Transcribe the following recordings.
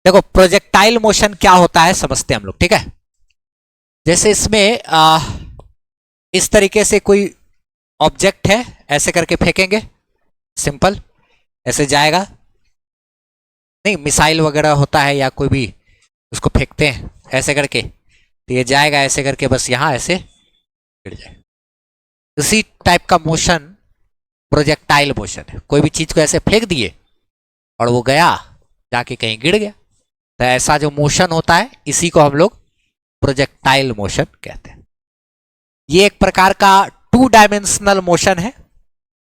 देखो projectile motion क्या होता है समझते हैं हम लोग, ठीक है। जैसे इसमें इस तरीके से कोई ऑब्जेक्ट है, ऐसे करके फेंकेंगे, सिंपल ऐसे जाएगा। नहीं, मिसाइल वगैरह होता है या कोई भी, उसको फेंकते हैं ऐसे करके, तो ये जाएगा ऐसे करके, बस यहां ऐसे गिर जाए। इसी टाइप का मोशन प्रोजेक्टाइल मोशन है। कोई भी चीज को ऐसे फेंक दिए और वो गया जाके कहीं गिर गया, तो ऐसा जो मोशन होता है इसी को हम लोग प्रोजेक्टाइल मोशन कहते हैं। ये एक प्रकार का 2 डायमेंशनल मोशन है,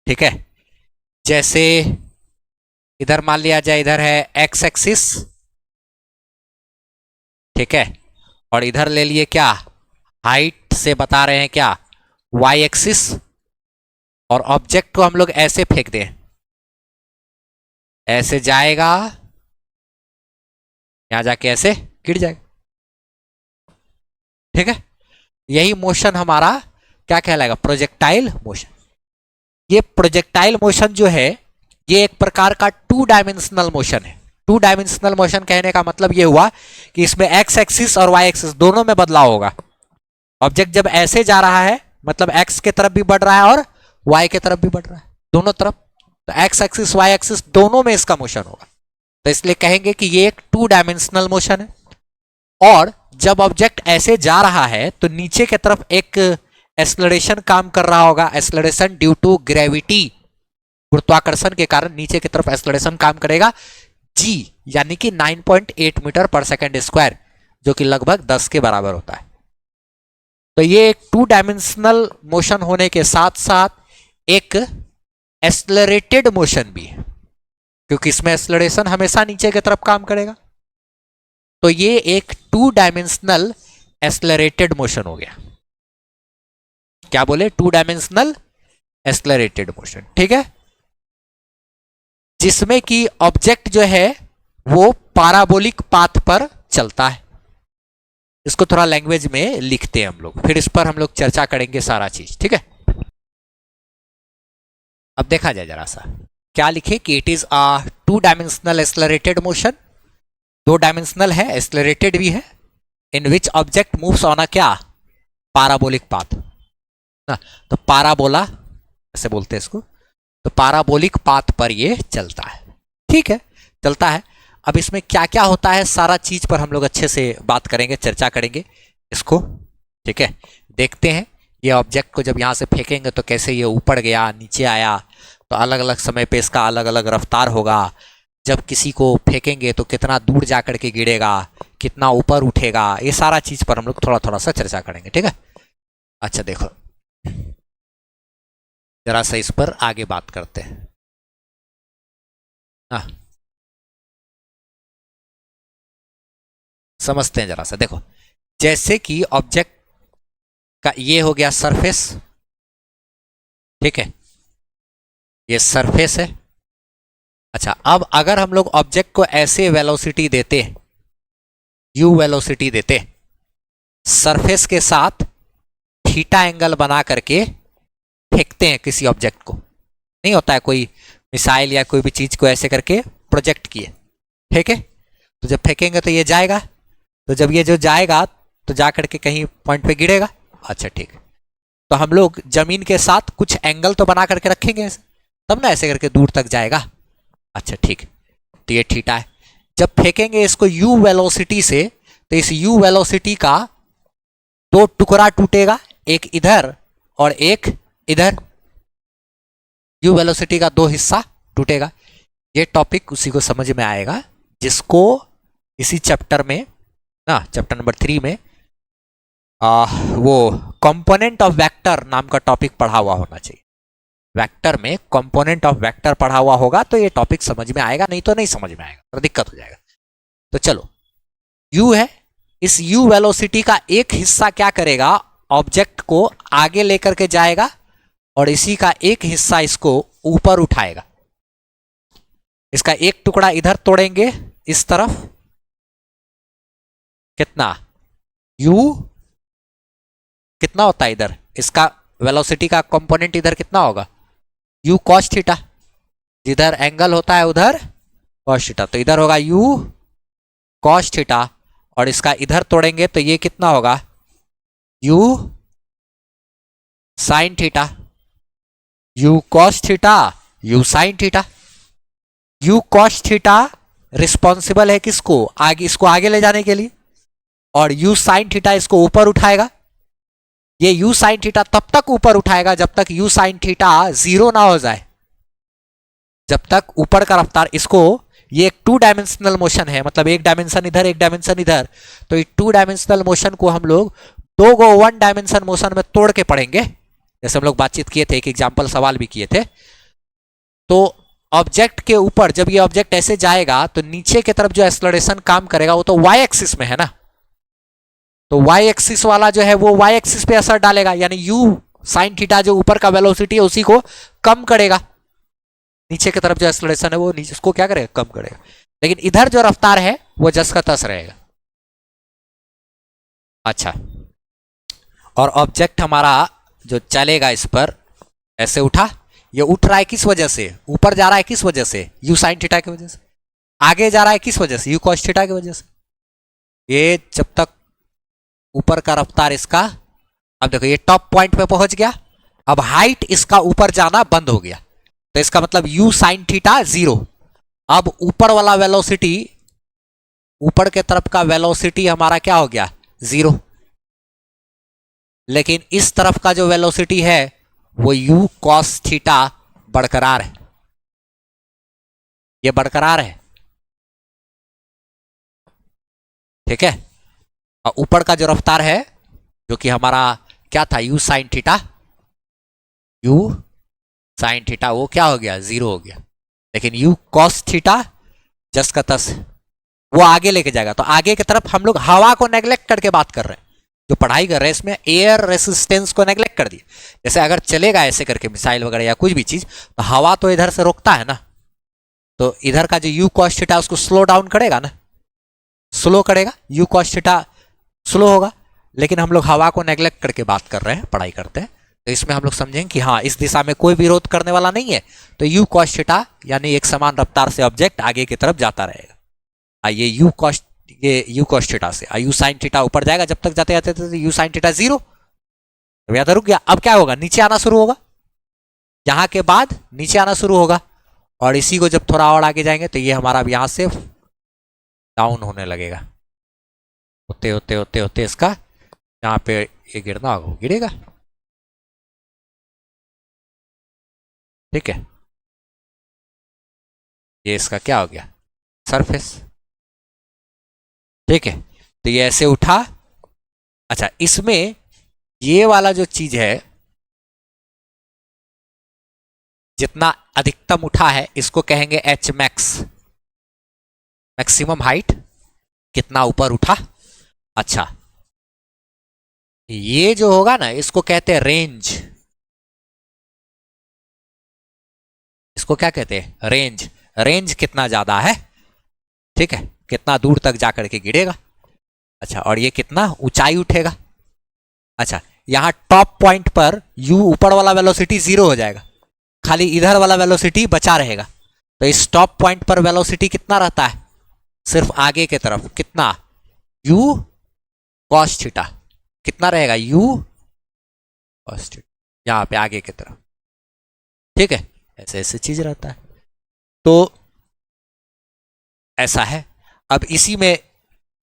ठीक है। जैसे इधर मान लिया जाए, इधर है एक्स एक्सिस, ठीक है, और इधर ले लिए क्या, हाइट से बता रहे हैं क्या, वाई एक्सिस, और ऑब्जेक्ट को हम लोग ऐसे फेंक दें, ऐसे जाएगा, यहां जाके ऐसे गिर जाएगा, ठीक है। यही मोशन हमारा क्या कहलाएगा, प्रोजेक्टाइल मोशन। ये प्रोजेक्टाइल मोशन जो है ये एक प्रकार का 2 डायमेंशनल मोशन है। 2 डायमेंशनल मोशन कहने का मतलब ये हुआ कि इसमें एक्स एक्सिस और वाई एक्सिस दोनों में बदलाव होगा। ऑब्जेक्ट जब ऐसे जा रहा है मतलब एक्स की तरफ भी बढ़ रहा है और वाई की तरफ भी बढ़ रहा है, दोनों तरफ, तो एक्स एक्सिस वाई एक्सिस दोनों में इसका मोशन होगा। तो इसलिए कहेंगे कि ये एक 2 डायमेंशनल मोशन है। और जब ऑब्जेक्ट ऐसे जा रहा है तो नीचे की तरफ एक एक्सेलरेशन काम कर रहा होगा, एक्सेलरेशन ड्यू टू ग्रेविटी, गुरुत्वाकर्षण के कारण नीचे की तरफ एक्सेलरेशन काम करेगा, जी, यानी कि 9.8 मीटर पर सेकेंड स्क्वायर, जो कि लगभग 10 के बराबर होता है। तो ये एक 2 डायमेंशनल मोशन होने के साथ साथ एक एक्सेलरेटेड मोशन भी है, क्योंकि इसमें एक्सेलरेशन हमेशा नीचे की तरफ काम करेगा। तो ये एक 2 डायमेंशनल एक्सेलरेटेड मोशन हो गया। क्या बोले, 2 डायमेंशनल एक्सेलरेटेड मोशन, ठीक है, जिसमें कि ऑब्जेक्ट जो है वो पाराबोलिक पाथ पर चलता है। इसको थोड़ा लैंग्वेज में लिखते हैं हम लोग, फिर इस पर हम लोग चर्चा करेंगे सारा चीज, ठीक है। अब देखा जाए जरा सा, क्या लिखे कि it is a 2 dimensional accelerated motion. 2 dimensional है, एक्सेलरेटेड भी है, in which object moves on a क्या, पाराबोलिक पाथ ना, तो पाराबोला ऐसे बोलते हैं इसको। तो पाराबोलिक पाथ पर ये चलता है, ठीक है, चलता है। अब इसमें क्या क्या होता है सारा चीज पर हम लोग अच्छे से बात करेंगे, चर्चा करेंगे इसको, ठीक है। देखते हैं ये ऑब्जेक्ट को जब यहां से फेंकेंगे तो कैसे ये ऊपर गया, नीचे आया, तो अलग अलग समय पे इसका अलग अलग रफ्तार होगा। जब किसी को फेंकेंगे तो कितना दूर जाकर के गिरेगा, कितना ऊपर उठेगा, ये सारा चीज पर हम लोग थोड़ा थोड़ा सा चर्चा करेंगे, ठीक है। अच्छा देखो जरा सा इस पर आगे बात करते हैं। समझते हैं जरा सा, देखो जैसे कि ऑब्जेक्ट का ये हो गया सरफेस, ठीक है, ये सरफेस है। अच्छा, अब अगर हम लोग ऑब्जेक्ट को ऐसे वेलोसिटी देते, यू वेलोसिटी देते, सरफेस के साथ थीटा एंगल बना करके फेंकते हैं किसी ऑब्जेक्ट को, नहीं होता है कोई मिसाइल या कोई भी चीज को ऐसे करके प्रोजेक्ट किए, फेंके, तो जब फेंकेंगे तो ये जाएगा, तो जब ये जो जाएगा तो जा करके कहीं पॉइंट पे गिरेगा। अच्छा ठीक, तो हम लोग जमीन के साथ कुछ एंगल तो बना करके रखेंगे ऐसे, तब ना ऐसे करके दूर तक जाएगा। अच्छा ठीक, तो ये थीटा है। जब फेंकेंगे इसको यू वेलोसिटी से, तो इस यू वेलोसिटी का 2 टुकड़ा टूटेगा, एक इधर और एक इधर, यू वेलोसिटी का 2 हिस्सा टूटेगा। ये टॉपिक उसी को समझ में आएगा जिसको इसी चैप्टर में ना, चैप्टर नंबर 3 में वो कंपोनेंट ऑफ वेक्टर नाम का टॉपिक पढ़ा हुआ होना चाहिए। वेक्टर में कंपोनेंट ऑफ वेक्टर पढ़ा हुआ होगा तो ये टॉपिक समझ में आएगा, नहीं तो नहीं समझ में आएगा, तो दिक्कत हो जाएगा। तो चलो, u है, इस u वेलोसिटी का एक हिस्सा क्या करेगा, ऑब्जेक्ट को आगे लेकर के जाएगा और इसी का एक हिस्सा इसको ऊपर उठाएगा। इसका एक टुकड़ा इधर तोड़ेंगे इस तरफ, कितना u कितना होता है इधर, इसका वेलोसिटी का कंपोनेंट इधर कितना होगा, u cos थीटा, जिधर एंगल होता है उधर cos थीटा, तो इधर होगा u कॉस थीटा, और इसका इधर तोड़ेंगे तो ये कितना होगा, you sine theta, you cos theta, you sine theta. You cos theta responsible है किसको, आगे, इसको आगे ले जाने के लिए, और यू साइन थीटा इसको ऊपर उठाएगा। ये यू साइन थीटा तब तक ऊपर उठाएगा जब तक यू साइन थीटा 0 ना हो जाए, जब तक ऊपर का रफ्तार, इसको, ये एक 2 डायमेंशनल मोशन है, मतलब एक डायमेंशन इधर एक डायमेंशन इधर, तो ये 2 डायमेंशनल मोशन को हम लोग 2 को 1 डायमेंशन मोशन में तोड़ के पढ़ेंगे, जैसे हम लोग बातचीत किए थे, एक एग्जाम्पल सवाल भी किए थे। तो ऑब्जेक्ट के ऊपर जब ये ऑब्जेक्ट ऐसे जाएगा तो नीचे की तरफ जो एक्सेलरेशन काम करेगा वो तो वाई एक्सिस में है ना, तो वाई एक्सिस वाला जो है वो वाई एक्सिस पे असर डालेगा, यानी यू साइन थीटा जो ऊपर का वेलोसिटी है उसी को कम करेगा, नीचे की तरफ जो एक्सेलरेशन है वो नीचे उसको क्या करेगा, कम करेगा। लेकिन इधर जो रफ्तार है वो जस का तस रहेगा। अच्छा, और ऑब्जेक्ट हमारा जो चलेगा इस पर ऐसे उठा, ये उठ रहा है किस वजह से, ऊपर जा रहा है किस वजह से, यू साइन थीटा की वजह से, आगे जा रहा है किस वजह से, यू कॉस थीटा की वजह से। ये जब तक ऊपर का रफ्तार इसका, अब देखो ये टॉप पॉइंट पे पहुंच गया, अब हाइट इसका ऊपर जाना बंद हो गया, तो इसका मतलब यू साइन थीटा 0। अब ऊपर वाला वेलोसिटी, ऊपर के तरफ का वेलोसिटी हमारा क्या हो गया, 0, लेकिन इस तरफ का जो वेलोसिटी है वो यू कॉस थीटा बरकरार है, ये बरकरार है, ठीक है। और ऊपर का जो रफ्तार है जो कि हमारा क्या था, you sine theta, you sine theta वो क्या हो गया, 0 हो गया, लेकिन यू कॉस थीटा जस का तस वो आगे लेके जाएगा। तो आगे की तरफ हम लोग हवा को नेग्लेक्ट करके बात कर रहे हैं, जो पढ़ाई कर रहे हैं इसमें एयर रेसिस्टेंस को नेग्लेक्ट कर दिया। जैसे अगर चलेगा ऐसे करके मिसाइल वगैरह या कुछ भी चीज, तो हवा तो इधर से रोकता है ना, तो इधर का जो यू कॉस थीटा उसको स्लो डाउन करेगा ना, स्लो करेगा, यू कॉस थीटा स्लो होगा। लेकिन हम लोग हवा को नेग्लेक्ट करके बात कर रहे हैं, पढ़ाई करते हैं, तो इसमें हम लोग समझेंगे कि हाँ इस दिशा में कोई विरोध करने वाला नहीं है, तो यू कॉस थीटा यानी एक समान रफ्तार से ऑब्जेक्ट आगे की तरफ जाता रहेगा। ये यू कॉस थीटा से यू साइन थीटा ऊपर जाएगा, जब तक जाते जाते तो यू साइन थीटा 0, तो यहां रुक गया। अब क्या होगा, नीचे आना शुरू होगा, यहां के बाद नीचे आना शुरू होगा, और इसी को जब थोड़ा और आगे जाएंगे तो ये हमारा यहां से डाउन होने लगेगा, होते होते होते होते इसका यहाँ पे ये गिरना होगा, गिरेगा, ठीक है। ये इसका क्या हो गया, सरफेस, ठीक है। तो ये ऐसे उठा। अच्छा, इसमें ये वाला जो चीज है जितना अधिकतम उठा है इसको कहेंगे एच मैक्स, मैक्सिमम हाइट, कितना ऊपर उठा। अच्छा, ये जो होगा ना इसको कहते हैं रेंज, इसको क्या कहते हैं, रेंज। रेंज कितना ज्यादा है, ठीक है, कितना दूर तक जाकर के गिरेगा। अच्छा, और ये कितना ऊंचाई उठेगा। अच्छा, यहां टॉप पॉइंट पर यू ऊपर वाला वेलोसिटी 0 हो जाएगा, खाली इधर वाला वेलोसिटी बचा रहेगा। तो इस टॉप पॉइंट पर वेलोसिटी कितना रहता है, सिर्फ आगे के तरफ कितना, यू कॉस थीटा, कितना रहेगा, यू कॉस थीटा, यहां पे आगे की तरफ, ठीक है। ऐसे ऐसे चीज रहता है, तो ऐसा है। अब इसी में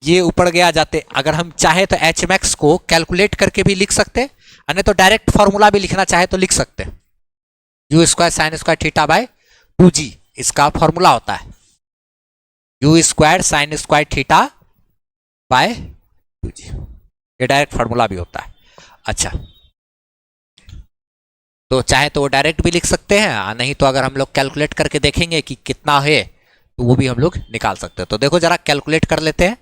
ये ऊपर गया जाते, अगर हम चाहे तो एच मैक्स को कैलकुलेट करके भी लिख सकते हैं, अन्य तो डायरेक्ट फॉर्मूला भी लिखना चाहे तो लिख सकते हैं, you square sine square theta by 2g, इसका फॉर्मूला होता है u square sine square theta by 2g, ये डायरेक्ट फॉर्मूला भी होता है। अच्छा, तो चाहे तो वो डायरेक्ट भी लिख सकते हैं, नहीं तो अगर हम लोग कैलकुलेट करके देखेंगे कि कितना है तो वो भी हम लोग निकाल सकते हैं। तो देखो जरा कैलकुलेट कर लेते हैं,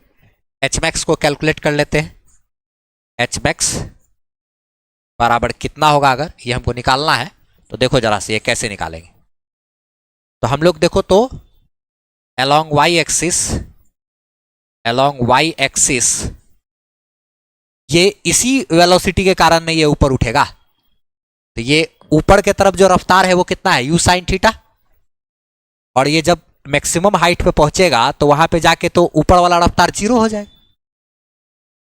एच मैक्स को कैलकुलेट कर लेते हैं। एच मैक्स बराबर कितना होगा, अगर ये हमको निकालना है तो देखो जरा से ये कैसे निकालेंगे। तो हम लोग देखो तो अलोंग वाई एक्सिस ये इसी वेलोसिटी के कारण में ये ऊपर उठेगा, तो ये ऊपर के तरफ जो रफ्तार है वो कितना है, यू साइन थीटा, और ये जब मैक्सिमम हाइट पे पहुंचेगा तो वहां पे जाके तो ऊपर वाला रफ्तार जीरो हो जाएगा।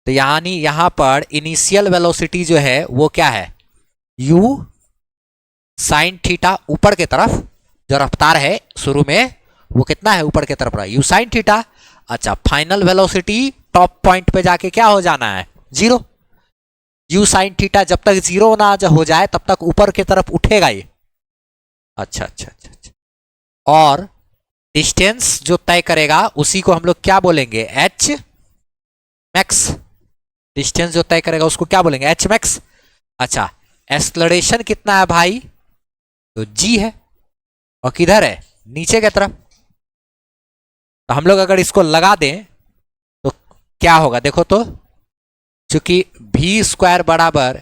तो यानी यहां पर इनिशियल वेलोसिटी जो है वो क्या है, u साइन थीटा, ऊपर के तरफ जो रफ्तार है शुरू में वो कितना है, ऊपर की तरफ रहा, u साइन थीटा। अच्छा, फाइनल वेलोसिटी टॉप पॉइंट पे जाके क्या हो जाना है, जीरो। u साइन थीटा जब तक जीरो ना हो जाए तब तक ऊपर की तरफ उठेगा ये। अच्छा अच्छा अच्छा अच्छा। और डिस्टेंस जो तय करेगा उसी को हम लोग क्या बोलेंगे, एच मैक्स। डिस्टेंस जो तय करेगा उसको क्या बोलेंगे, एच मैक्स। अच्छा, एक्सलरेशन कितना है भाई, तो g है, और किधर है, नीचे की तरफ। तो हम लोग अगर इसको लगा दें तो क्या होगा, देखो तो, चूंकि v स्क्वायर बराबर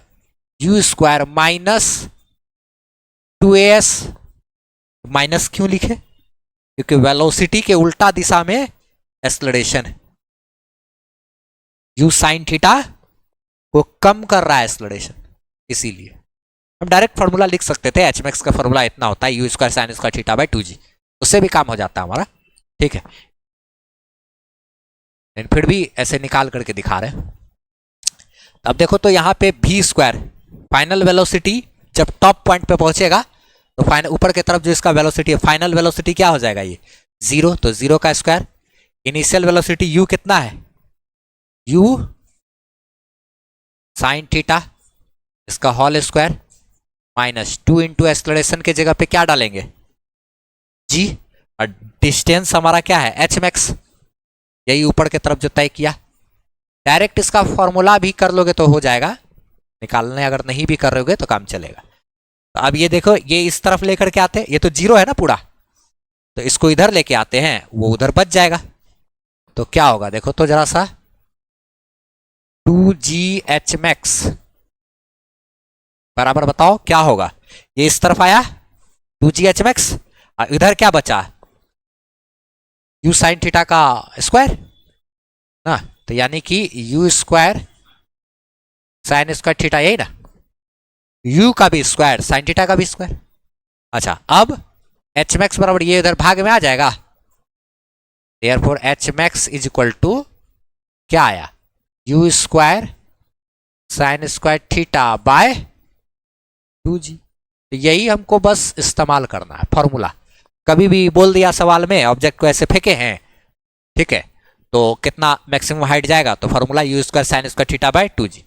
u square minus 2as, minus क्यों लिखे, क्योंकि वेलोसिटी के उल्टा दिशा में एक्सलरेशन है, u साइन थीटा को कम कर रहा है एक्सलरेशन, इसीलिए हम डायरेक्ट फॉर्मूला लिख सकते थे, एच मैक्स का फॉर्मूला इतना होता है, u square sine square theta by 2g, उससे भी काम हो जाता है हमारा, ठीक है। फिर भी ऐसे निकाल करके दिखा रहे हैं। अब देखो तो यहाँ पे v स्क्वायर फाइनल वेलोसिटी जब टॉप पॉइंट पे पहुंचेगा तो फाइनल ऊपर की तरफ जो इसका वेलोसिटी है, फाइनल वेलोसिटी क्या हो जाएगा, ये जीरो, तो जीरो का स्क्वायर। इनिशियल वेलोसिटी u कितना है, u साइन थीटा, इसका whole square minus 2 into acceleration के जगह पे क्या डालेंगे, g, और डिस्टेंस हमारा क्या है, h मैक्स, यही ऊपर की तरफ जो तय किया। डायरेक्ट इसका फॉर्मूला भी कर लोगे तो हो जाएगा, निकालने अगर नहीं भी कर रहोगे तो काम चलेगा। तो अब ये देखो, ये इस तरफ लेकर के आते हैं, ये तो जीरो है ना पूरा, तो इसको इधर लेके आते हैं, वो उधर बच जाएगा। तो क्या होगा देखो तो जरा सा, 2gh मैक्स बराबर बताओ क्या होगा, ये इस तरफ आया 2gh मैक्स, और इधर क्या बचा, u साइन थीटा का स्क्वायर ना, तो यानी कि u square sine square theta, यही ना, u का भी स्क्वायर साइन थीटा का भी स्क्वायर। अच्छा, अब h मैक्स बराबर ये इधर भाग में आ जाएगा, therefore h max is equal to क्या आया, u square sine square theta by 2g। तो यही हमको बस इस्तेमाल करना है फॉर्मूला। कभी भी बोल दिया सवाल में ऑब्जेक्ट को ऐसे फेंके हैं, ठीक है, तो कितना मैक्सिमम हाइट जाएगा, तो formula u square sine square theta by 2g।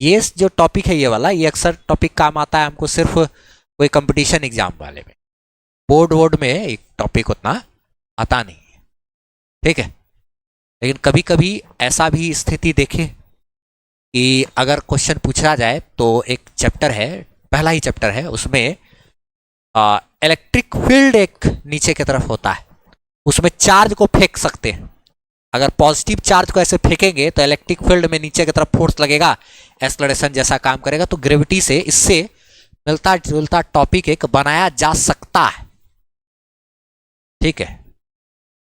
ये जो टॉपिक है ये वाला, ये अक्सर टॉपिक काम आता है हमको सिर्फ कोई कंपटीशन एग्जाम वाले में, बोर्ड में एक टॉपिक उतना आता नहीं है, ठीक है। लेकिन कभी कभी ऐसा भी स्थिति देखे कि अगर क्वेश्चन पूछा जाए तो एक चैप्टर है, पहला ही चैप्टर है, उसमें इलेक्ट्रिक फील्ड एक नीचे की तरफ होता है, उसमें चार्ज को फेंक सकते हैं। अगर पॉजिटिव चार्ज को ऐसे फेंकेंगे तो इलेक्ट्रिक फील्ड में नीचे की तरफ फोर्स लगेगा, एक्सलरेशन जैसा काम करेगा। तो ग्रेविटी से इससे मिलता जुलता टॉपिक एक बनाया जा सकता है, ठीक है।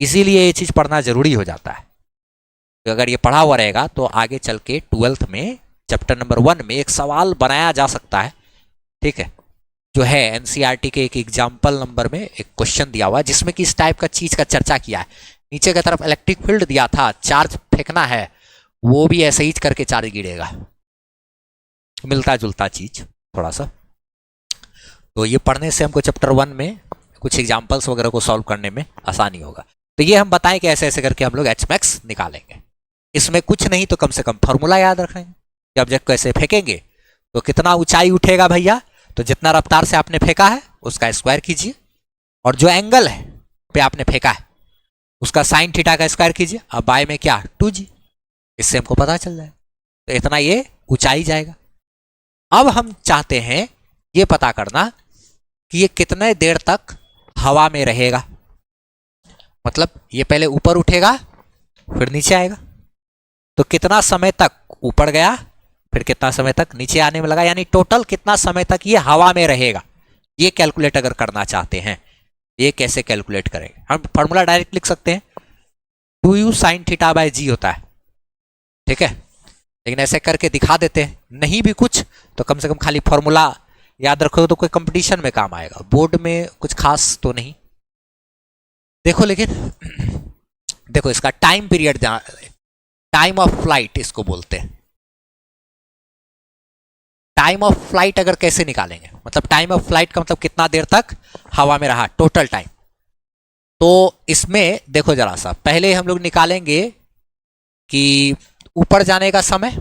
इसीलिए ये चीज पढ़ना जरूरी हो जाता है। तो अगर ये पढ़ा हुआ रहेगा तो आगे चल के 12th में चैप्टर नंबर 1 में एक सवाल बनाया जा सकता है, ठीक है, जो है एनसीईआरटी के एक एग्जाम्पल नंबर में एक क्वेश्चन दिया हुआ है जिसमें कि इस टाइप का चीज का चर्चा किया है। नीचे की तरफ इलेक्ट्रिक फील्ड दिया था, चार्ज फेंकना है, वो भी ऐसे ही करके चार्ज गिरेगा, मिलता जुलता चीज थोड़ा सा। तो ये पढ़ने से हमको चैप्टर 1 में कुछ एग्जाम्पल्स वगैरह को सॉल्व करने में आसानी होगा। तो ये हम बताएं कि ऐसे ऐसे करके हम लोग एच मैक्स निकालेंगे। इसमें कुछ नहीं तो कम से कम फॉर्मूला याद रखेंगे कि ऑब्जेक्ट को ऐसे फेंकेंगे तो कितना ऊंचाई उठेगा भैया, तो जितना रफ्तार से आपने फेंका है उसका स्क्वायर कीजिए, और जो एंगल है पे आपने फेंका है उसका साइन थीटा का स्क्वायर कीजिए, अब बाय में क्या 2g, इससे हमको पता चल जाए। तो इतना ये ऊंचाई जाएगा। अब हम चाहते हैं ये पता करना कि ये कितने देर तक हवा में रहेगा, मतलब ये पहले ऊपर उठेगा फिर नीचे आएगा, तो कितना समय तक ऊपर गया फिर कितना समय तक नीचे आने में लगा, यानी टोटल कितना समय तक ये हवा में रहेगा। ये कैलकुलेट अगर करना चाहते हैं, ये कैसे कैलकुलेट करेंगे, हम फॉर्मूला डायरेक्ट लिख सकते हैं, 2u sine theta by g होता है, ठीक है। लेकिन ऐसे करके दिखा देते हैं, नहीं भी कुछ तो कम से कम खाली फॉर्मूला याद रखो तो कोई कंपटीशन में काम आएगा, बोर्ड में कुछ खास तो नहीं। देखो लेकिन देखो इसका time period, time of flight इसको बोलते हैं। टाइम ऑफ फ्लाइट अगर कैसे निकालेंगे, मतलब टाइम ऑफ फ्लाइट का मतलब कितना देर तक हवा में रहा, टोटल टाइम। तो इसमें देखो जरा सा, पहले हम लोग निकालेंगे कि ऊपर जाने का समय,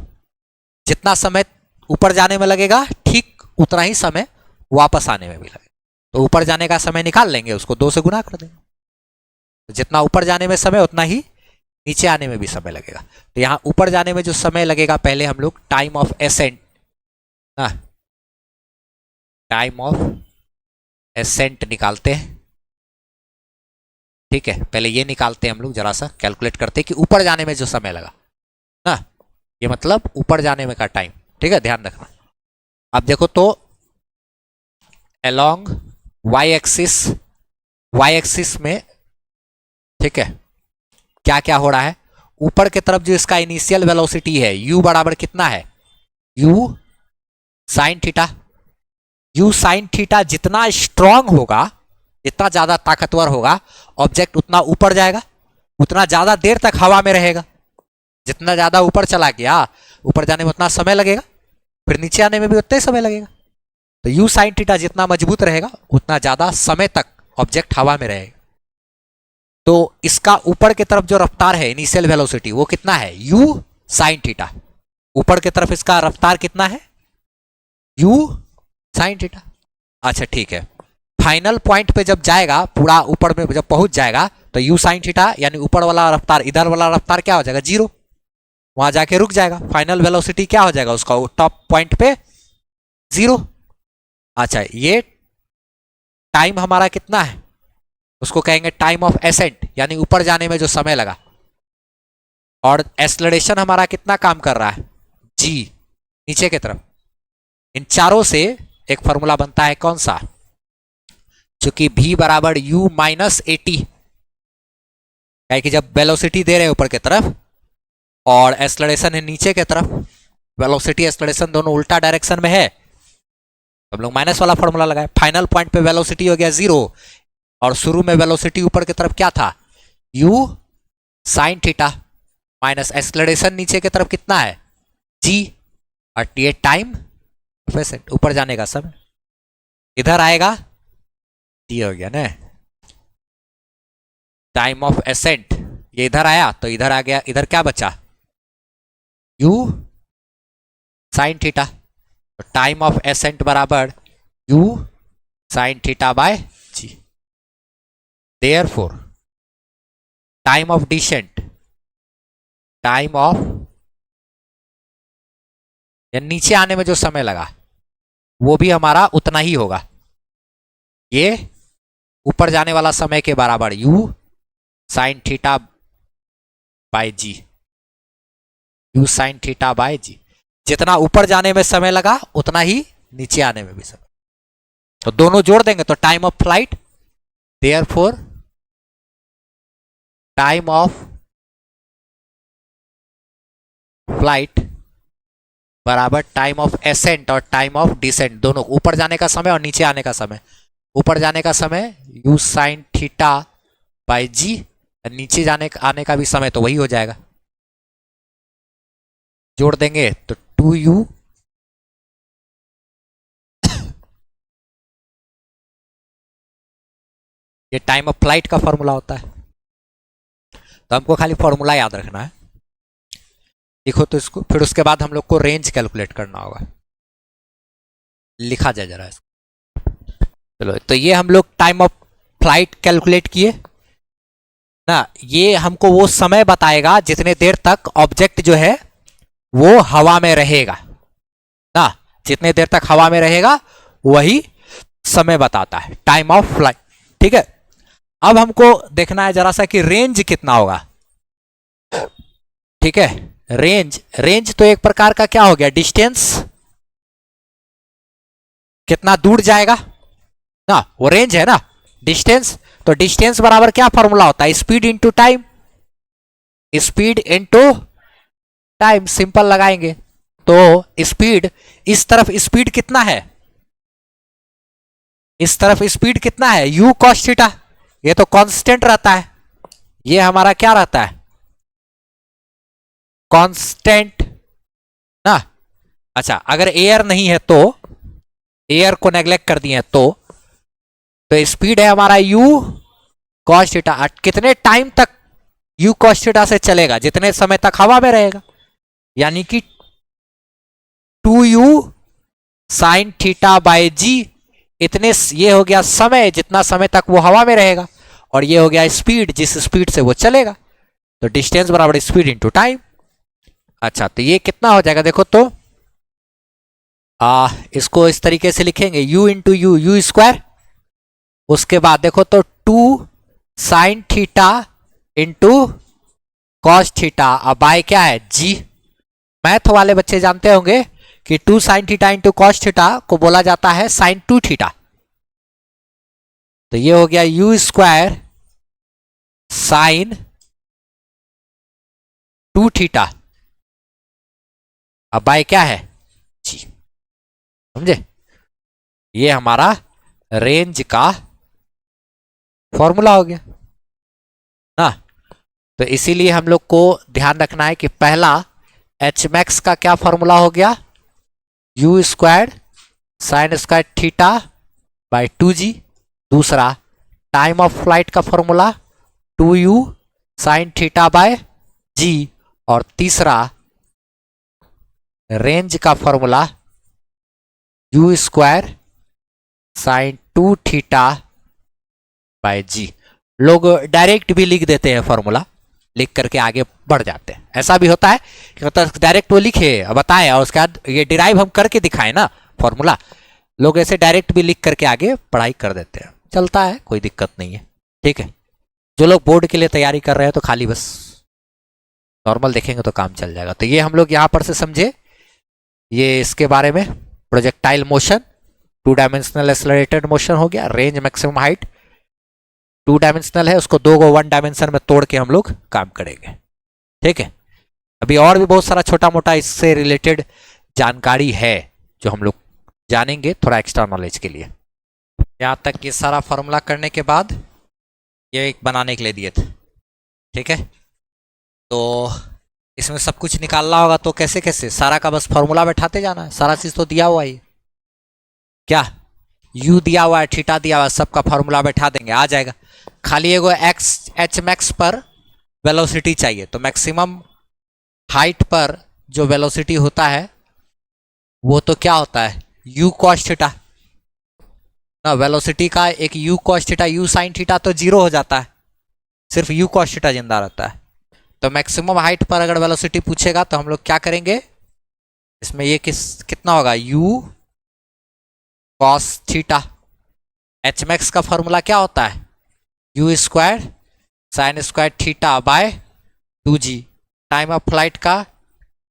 जितना समय ऊपर जाने में लगेगा ठीक उतना ही समय वापस आने में भी लगेगा। तो ऊपर जाने का समय निकाल लेंगे, उसको 2 से गुना कर देंगे, तो जितना ऊपर जाने में समय उतना ही नीचे आने में भी समय लगेगा। तो यहां ऊपर जाने में जो समय लगेगा, पहले हम लोग टाइम ऑफ एसेंट ना, टाइम ऑफ एसेंट निकालते हैं। ठीक है, पहले ये निकालते हैं हम लोग, जरा सा कैलकुलेट करते हैं कि ऊपर जाने में जो समय लगा ना, ये मतलब ऊपर जाने में का टाइम। ठीक है, ध्यान रखना। अब देखो तो अलोंग वाई एक्सिस में, ठीक है, क्या क्या हो रहा है, ऊपर की तरफ जो इसका इनिशियल वेलोसिटी है u बराबर कितना है, u sine theta. u sine theta जितना स्ट्रांग होगा, जितना ज्यादा ताकतवर होगा, ऑब्जेक्ट उतना ऊपर जाएगा, उतना ज्यादा देर तक हवा में रहेगा। जितना ज्यादा ऊपर चला गया, ऊपर जाने में उतना समय लगेगा, फिर नीचे आने में भी उतना ही समय लगेगा। तो u साइन थीटा जितना मजबूत रहेगा, उतना ज्यादा समय तक ऑब्जेक्ट हवा में रहेगा। तो इसका ऊपर की तरफ जो रफ्तार है, इनिशियल वेलोसिटी, वो कितना है, u साइन थीटा। ऊपर की तरफ इसका रफ्तार कितना है, u साइन थीटा। अच्छा ठीक है, फाइनल पॉइंट पे जब जाएगा, पूरा ऊपर में जब पहुंच जाएगा, तो u साइन थीटा यानी ऊपर वाला रफ्तार, इधर वाला रफ्तार क्या हो जाएगा, 0, वहां जाके रुक जाएगा। फाइनल वेलोसिटी क्या हो जाएगा उसका, टॉप पॉइंट पे 0। अच्छा, ये टाइम हमारा कितना है, उसको कहेंगे टाइम ऑफ एसेंट, यानी ऊपर जाने में जो समय लगा। और एक्सेलरेशन हमारा कितना काम कर रहा है, g, नीचे की तरफ। इन चारों से एक फॉर्मूला बनता है, कौन सा, चूंकि v बराबर u माइनस एटी, कि जब वेलोसिटी दे रहे हैं ऊपर की तरफ और एक्सेलरेशन है नीचे की तरफ, वेलोसिटी एक्सेलरेशन दोनों उल्टा डायरेक्शन में है, हम लोग माइनस वाला फॉर्मूला लगाए। फाइनल पॉइंट पे वेलोसिटी हो गया 0, और शुरू में वेलोसिटी ऊपर की तरफ क्या था, u sine theta, minus acceleration नीचे की तरफ कितना है, g, और ये टाइम ऊपर जाने का समय। इधर आएगा, ये हो गया ना टाइम ऑफ एसेंट, ये इधर आया तो इधर आ गया, इधर क्या बचा, u साइन थीटा। तो टाइम ऑफ एसेंट बराबर u sine theta by g। Therefore time of descent, time of या नीचे आने में जो समय लगा, वो भी हमारा उतना ही होगा, ये ऊपर जाने वाला समय के बराबर, u sine theta by g, u sine theta by g. जितना ऊपर जाने में समय लगा, उतना ही नीचे आने में भी समय। तो दोनों जोड़ देंगे तो time of flight, therefore time of flight बराबर टाइम ऑफ एसेंट और टाइम ऑफ डिसेंट, दोनों ऊपर जाने का समय और नीचे आने का समय। ऊपर जाने का समय u साइन थीटा बाय जी, नीचे जाने आने का भी समय तो वही हो जाएगा, जोड़ देंगे तो 2u ये टाइम ऑफ फ्लाइट का फॉर्मूला होता है। तो हमको खाली फॉर्मूला याद रखना है, लिखो तो इसको, फिर उसके बाद हम लोग को रेंज कैलकुलेट करना होगा। लिखा जाए जरा इसको, चलो। तो ये हम लोग टाइम ऑफ फ्लाइट कैलकुलेट किए ना, ये हमको वो समय बताएगा जितने देर तक ऑब्जेक्ट जो है वो हवा में रहेगा ना, जितने देर तक हवा में रहेगा वही समय बताता है, टाइम ऑफ फ्लाइट। ठीक है, अब हमको देखना है जरा सा कि रेंज कितना होगा। ठीक है, रेंज तो एक प्रकार का क्या हो गया, डिस्टेंस, कितना दूर जाएगा ना, वो रेंज है ना, डिस्टेंस। तो डिस्टेंस बराबर क्या फॉर्मूला होता है, speed into time, speed into time, simple लगाएंगे तो स्पीड, इस तरफ स्पीड कितना है, इस तरफ स्पीड कितना है, u cos थीटा, ये तो कांस्टेंट रहता है, ये हमारा क्या रहता है, कांस्टेंट ना। अच्छा अगर एयर नहीं है तो, एयर को नेग्लेक्ट कर दिए तो स्पीड है हमारा u cos थीटा। कितने टाइम तक u cos थीटा से चलेगा, जितने समय तक हवा में रहेगा, यानी कि 2u sin थीटा बाय जी। इतने, ये हो गया समय, जितना समय तक वो हवा में रहेगा, और ये हो गया स्पीड, जिस स्पीड से वो चलेगा। तो डिस्टेंस बराबर स्पीड इंटू टाइम। अच्छा तो ये कितना हो जाएगा देखो तो, इसको इस तरीके से लिखेंगे u इंटू यू स्क्वायर, उसके बाद देखो तो 2 sine theta into cos theta, अब बाय क्या है जी। मैथ वाले बच्चे जानते होंगे कि 2 sine theta into cos theta को बोला जाता है साइन 2 थीटा। तो ये हो गया u स्क्वायर साइन 2 थीटा, अब बाय क्या है जी, समझे। ये हमारा रेंज का फॉर्मूला हो गया ना। तो इसीलिए हम लोग को ध्यान रखना है कि पहला एच मैक्स का क्या फॉर्मूला हो गया, u square sine square theta by 2g। दूसरा टाइम ऑफ फ्लाइट का formula 2u sine theta by g. और तीसरा रेंज का formula u square sine 2 theta by g. लोग डायरेक्ट भी लिख देते हैं फॉर्मूला, लिख करके आगे बढ़ जाते हैं। ऐसा भी होता है कि मतलब डायरेक्ट वो लिखे बताए और उसके बाद ये डिराइव हम करके दिखाएं ना फॉर्मूला, लोग ऐसे डायरेक्ट भी लिख करके आगे पढ़ाई कर देते हैं, चलता है, कोई दिक्कत नहीं है, ठीक है। जो लोग बोर्ड के लिए तैयारी कर रहे हैं तो खाली बस नॉर्मल देखेंगे तो काम चल जाएगा। तो ये हम लोग यहाँ पर से समझे ये इसके बारे में, projectile motion, 2 dimensional accelerated motion हो गया। रेंज मैक्सिमम हाइट 2 डायमेंशनल है, उसको 2 को 1 डायमेंशन में तोड़ के हम लोग काम करेंगे, ठीक है। अभी और भी बहुत सारा छोटा मोटा इससे रिलेटेड जानकारी है जो हम लोग जानेंगे थोड़ा एक्स्ट्रा नॉलेज के लिए। यहाँ तक ये सारा फॉर्मूला करने के बाद ये एक बनाने के लिए दिए थे, ठीक है। तो इसमें सब कुछ निकालना होगा, तो कैसे कैसे सारा का बस फॉर्मूला बैठाते जाना है, सारा चीज़ तो दिया हुआ है, क्या u दिया हुआ है, थीटा दिया हुआ है, सबका फॉर्मूला बैठा देंगे आ जाएगा। खाली एगो एक्स एच मैक्स पर वेलोसिटी चाहिए, तो मैक्सिमम हाइट पर जो वेलोसिटी होता है वो तो क्या होता है u cos थीटा ना। वेलोसिटी का एक u cos theta, u sin theta तो जीरो हो जाता है, सिर्फ u cos थीटा जिंदा रहता है। तो मैक्सिमम हाइट पर अगर वेलोसिटी पूछेगा तो हम लोग क्या करेंगे, इसमें ये कितना होगा u cos theta. H max का फॉर्मूला क्या होता है u square sine square theta by 2g। Time of flight का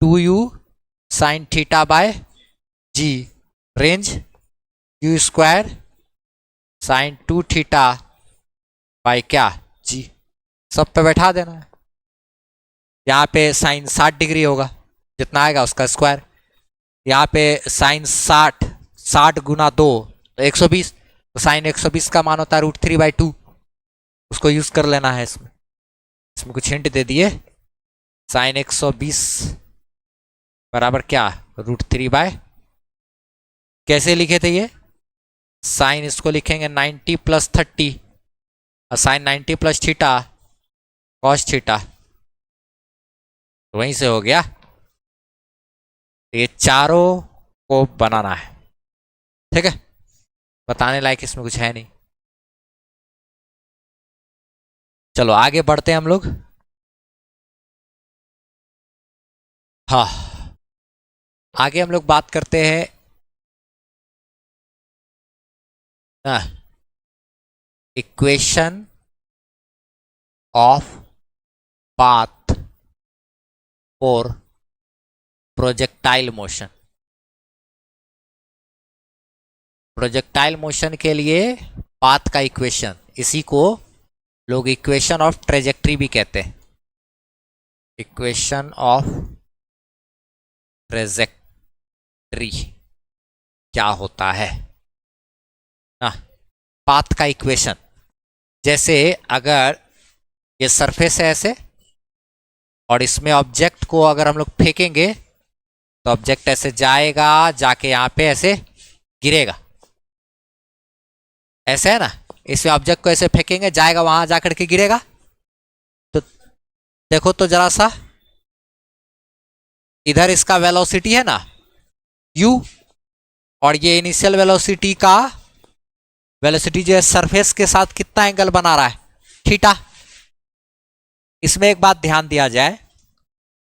2u sine theta by ji. Range you square sine 2 theta by क्या जी। सब पे बैठा देना है। यहाँ पे साइन 60 डिग्री होगा, जितना आएगा उसका स्क्वायर। यहाँ पे साइन 60 गुना 2 तो 120, तो साइन 120 का मान होता है √3/2, उसको यूज कर लेना है। इसमें कुछ हिंट दे दिए, साइन 120 बराबर क्या √3/, कैसे लिखे थे ये, साइन इसको लिखेंगे 90 + 30 और साइन 90 + थीटा कॉस थीटा, तो वहीं से हो गया। ये चारों को बनाना है, ठीक है। बताने लायक इसमें कुछ है नहीं। चलो आगे बढ़ते हैं हम लोग। हाँ, आगे हम लोग बात करते हैं equation of path for projectile motion. Projectile motion के लिए पाथ का इक्वेशन, इसी को लोग इक्वेशन ऑफ ट्रेजेक्ट्री भी कहते हैं। इक्वेशन ऑफ ट्रेजेक्ट्री क्या होता है ना, पाथ का इक्वेशन। जैसे अगर ये सरफेस है ऐसे, और इसमें ऑब्जेक्ट को अगर हम लोग फेंकेंगे तो ऑब्जेक्ट ऐसे जाएगा, जाके यहाँ पे ऐसे गिरेगा, ऐसे है ना। इसमें ऑब्जेक्ट को ऐसे फेंकेंगे, जाएगा वहां जाकर के गिरेगा। तो देखो तो जरा सा, इधर इसका वेलोसिटी है ना u, और ये इनिशियल वेलोसिटी का वेलोसिटी जो है सरफेस के साथ कितना एंगल बना रहा है, थीटा। इसमें एक बात ध्यान दिया जाए,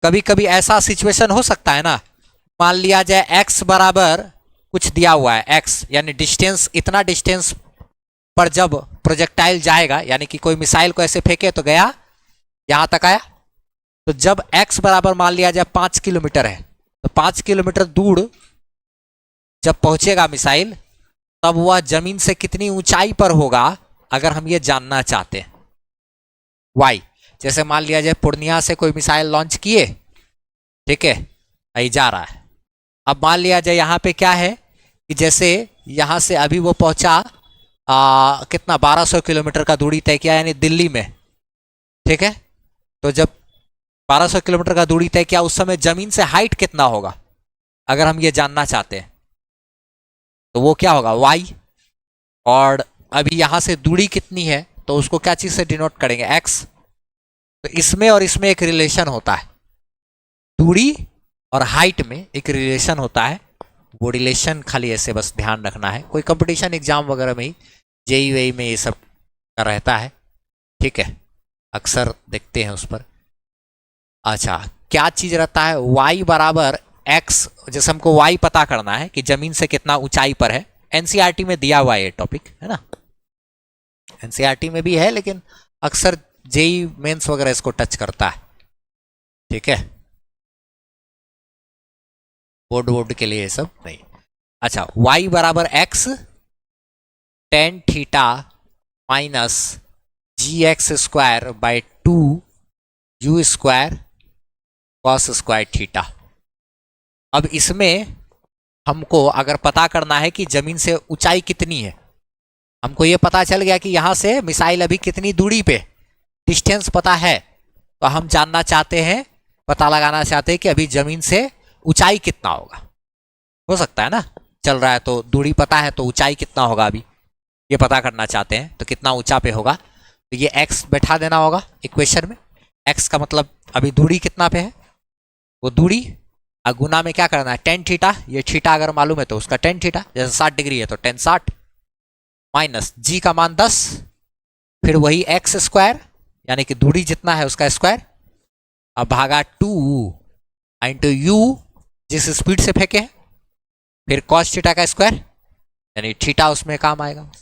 कभी कभी ऐसा सिचुएशन हो सकता है ना, मान लिया जाए x बराबर कुछ दिया हुआ है, x यानी डिस्टेंस, इतना डिस्टेंस पर जब प्रोजेक्टाइल जाएगा, यानी कि कोई मिसाइल को ऐसे फेंके तो गया यहां तक आया, तो जब x बराबर मान लिया जाए 5 किलोमीटर है, तो 5 किलोमीटर दूर जब पहुंचेगा मिसाइल, तब वह जमीन से कितनी ऊंचाई पर होगा, अगर हम ये जानना चाहते हैं। y, जैसे मान लिया जाए पूर्णिया से कोई मिसाइल लॉन्च किए, ठीक है, यही जा रहा है। अब मान लिया जाए यहाँ पे क्या है कि जैसे यहाँ से अभी वो पहुंचा कितना 1200 किलोमीटर का दूरी तय किया, यानी दिल्ली में, ठीक है। तो जब 1200 किलोमीटर का दूरी तय किया, उस समय जमीन से हाइट कितना होगा, अगर हम ये जानना चाहते हैं, तो वो क्या होगा y, और अभी यहां से दूरी कितनी है, तो उसको क्या चीज से डिनोट करेंगे, x। तो इसमें और इसमें एक रिलेशन होता है, दूरी और हाइट में एक रिलेशन होता है। वो रिलेशन खाली ऐसे बस ध्यान रखना है, कोई कंपटीशन एग्जाम वगैरह में ही, जेई वेई में ये सब का रहता है, ठीक है, अक्सर देखते हैं उस पर। अच्छा, क्या चीज रहता है, y बराबर x, जैसे हमको y पता करना है कि जमीन से कितना ऊंचाई पर है, एनसीईआरटी में दिया हुआ है ये टॉपिक, है ना, एनसीईआरटी में भी है, लेकिन अक्सर जेई मेंस वगैरह इसको टच करता है, ठीक है, बोर्ड के लिए ये सब नहीं। अच्छा, y बराबर x tan theta minus g x square by 2 u square cos square theta. अब इसमें हमको अगर पता करना है कि जमीन से ऊंचाई कितनी है, हमको ये पता चल गया कि यहां से मिसाइल अभी कितनी दूरी पे, डिस्टेंस पता है, तो हम जानना चाहते हैं, पता लगाना चाहते हैं कि अभी जमीन से ऊंचाई कितना होगा। हो सकता है ना, चल रहा है तो दूरी पता है, तो ऊंचाई कितना होगा अभी ये पता करना चाहते हैं, तो कितना ऊंचा पे होगा, तो ये x बैठा देना होगा इक्वेशन में। x का मतलब अभी दूरी कितना पे है, वो दूरी गुना में क्या करना है, टेन थीटा, ये थीटा अगर मालूम है तो उसका टेन थीटा, जैसे 60 डिग्री है तो टेन 60, माइनस जी का मान 10, फिर वही एक्स स्क्वायर यानी कि दूरी जितना है उसका स्क्वायर, अब भागा 2 इंटू यू जिस स्पीड से फेंके हैं, फिर कॉस थीटा का स्क्वायर, यानी थीटा उसमें काम आएगा।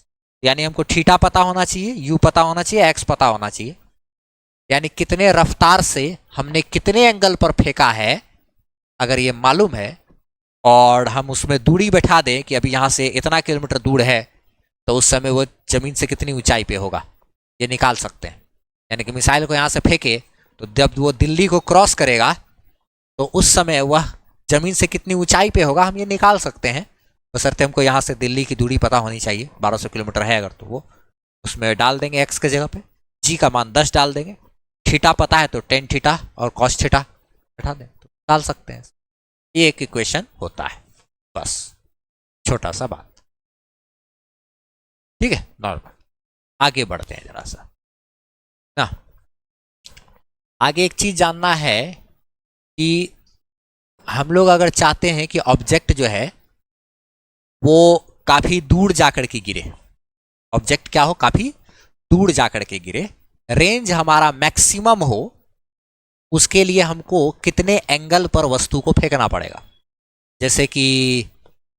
यानी हमको थीटा पता होना चाहिए, यू पता होना चाहिए, एक्स पता होना चाहिए, यानी कितने रफ्तार से हमने कितने एंगल पर फेंका है, अगर ये मालूम है और हम उसमें दूरी बैठा दें कि अभी यहां से इतना किलोमीटर दूर है, तो उस समय वो जमीन से कितनी ऊंचाई पे होगा ये निकाल सकते हैं। यानी कि मिसाइल को यहां से फेंके तो जब वो दिल्ली को क्रॉस करेगा तो उस समय वह जमीन से कितनी ऊंचाई पे होगा हम ये निकाल सकते हैं, बशर्ते हमको यहाँ से दिल्ली की दूरी पता होनी चाहिए, 1200 किलोमीटर है अगर, तो वो उसमें डाल देंगे एक्स के जगह पे, जी का मान 10 डाल देंगे, थीटा पता है तो टेन थीटा और कॉस थीटा बैठा दें तो डाल सकते हैं। ये एक इक्वेशन होता है, बस छोटा सा बात, ठीक है, नॉर्मल। आगे बढ़ते हैं जरा सा ना, आगे एक चीज जानना है कि हम लोग अगर चाहते हैं कि ऑब्जेक्ट जो है वो काफी दूर जाकर के गिरे, ऑब्जेक्ट क्या हो, काफी दूर जाकर के गिरे, रेंज हमारा मैक्सिमम हो, उसके लिए हमको कितने एंगल पर वस्तु को फेंकना पड़ेगा। जैसे कि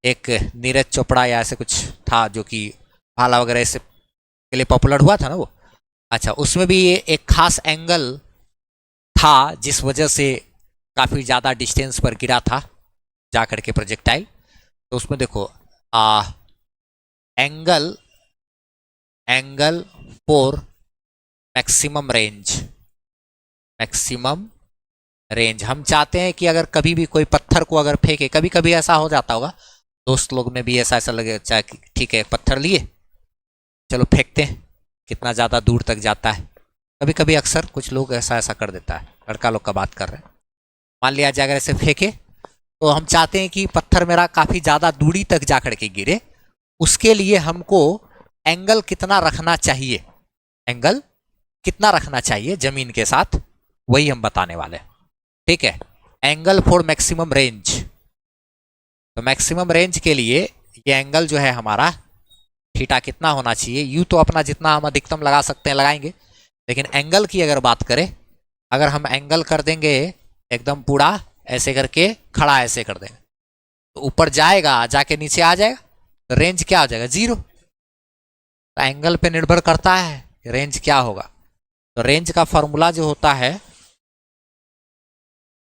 एक नीरज चोपड़ा या ऐसे कुछ था जो कि भाला वगैरह से के लिए पॉपुलर हुआ था ना वो, अच्छा उसमें भी एक खास एंगल था जिस वजह से काफी ज्यादा डिस्टेंस पर गिरा था जाकर के प्रोजेक्टाइल। तो उसमें देखो एंगल फॉर मैक्सिमम रेंज हम चाहते हैं कि अगर कभी भी कोई पत्थर को अगर फेंके, कभी कभी ऐसा हो जाता होगा दोस्त लोग में भी ऐसा लगे, चाहे ठीक है पत्थर लिए चलो फेंकते हैं, कितना ज़्यादा दूर तक जाता है। कभी कभी अक्सर कुछ लोग ऐसा ऐसा कर देता है, लड़का लोग का बात कर रहे हैं। मान लिया जाए अगर ऐसे फेंके तो हम चाहते हैं कि पत्थर मेरा काफ़ी ज़्यादा दूरी तक जा करके गिरे, उसके लिए हमको एंगल कितना रखना चाहिए, एंगल कितना रखना चाहिए जमीन के साथ, वही हम बताने वाले हैं। ठीक है, एंगल फॉर मैक्सिमम रेंज। तो मैक्सिमम रेंज के लिए ये एंगल जो है हमारा थीटा कितना होना चाहिए। यू तो अपना जितना हम अधिकतम लगा सकते हैं लगाएंगे, लेकिन एंगल की अगर बात करें, अगर हम एंगल कर देंगे एकदम पूरा ऐसे करके खड़ा ऐसे कर देंगे तो ऊपर जाएगा, जाके नीचे आ जाएगा, तो रेंज क्या हो जाएगा, 0। तो एंगल पे निर्भर करता है रेंज क्या होगा। तो रेंज का फॉर्मूला जो होता है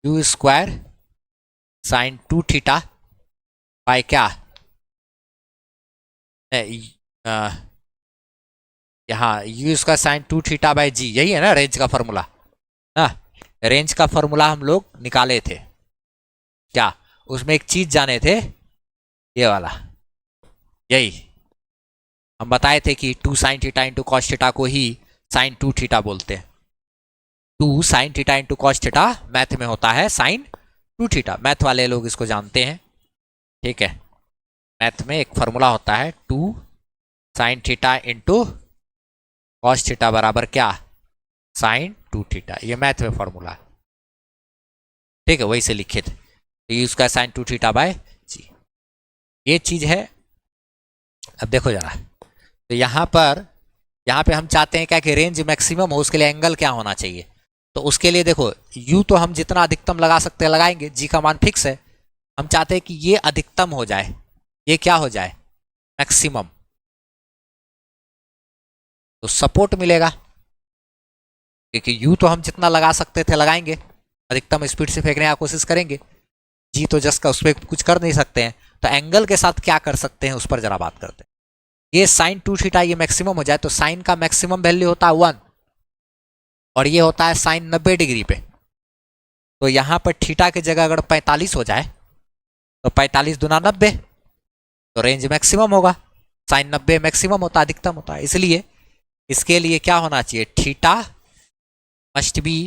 u square sine 2 theta by क्या, यहाँ u square sine 2 theta by g, यही है ना रेंज का फॉर्मूला ना। रेंज का फॉर्मूला हम लोग निकाले थे क्या, उसमें एक चीज जाने थे, ये वाला, यही हम बताए थे कि 2 sine theta into cos theta को ही साइन 2 थीटा बोलते हैं। 2 sine theta into cos theta math में होता है साइन 2 थीटा, मैथ वाले लोग इसको जानते हैं। ठीक है, मैथ में एक फॉर्मूला होता है 2 sine theta into cos theta बराबर क्या, साइन 2 थीटा, ये मैथ में फॉर्मूला है। ठीक है, वही से लिखे थे, तो यूज का साइन 2 थीटा बाय जी, ये चीज है। अब देखो जरा, तो यहाँ पे हम चाहते हैं क्या कि रेंज मैक्सिमम हो, उसके लिए एंगल क्या होना चाहिए। तो उसके लिए देखो यू तो हम जितना अधिकतम लगा सकते हैं लगाएंगे, जी का मान फिक्स है, हम चाहते हैं कि ये अधिकतम हो जाए, ये क्या हो जाए, मैक्सिमम, तो सपोर्ट मिलेगा, क्योंकि यू तो हम जितना लगा सकते थे लगाएंगे, अधिकतम स्पीड से फेंकने की कोशिश करेंगे, जी तो जस्ट का उस पर कुछ कर नहीं सकते हैं। तो एंगल के साथ क्या कर सकते हैं उस पर जरा बात करते हैं। ये साइन 2 थीटा ये मैक्सिमम हो जाए, तो साइन का मैक्सिमम वैल्यू होता है 1 और ये होता है साइन 90 डिग्री पे। तो यहां पर थीटा की जगह अगर 45 हो जाए तो 45 दूना 90, तो रेंज मैक्सिमम होगा। साइन 90 मैक्सिमम होता है, अधिकतम होता है, इसलिए इसके लिए क्या होना चाहिए, theta must be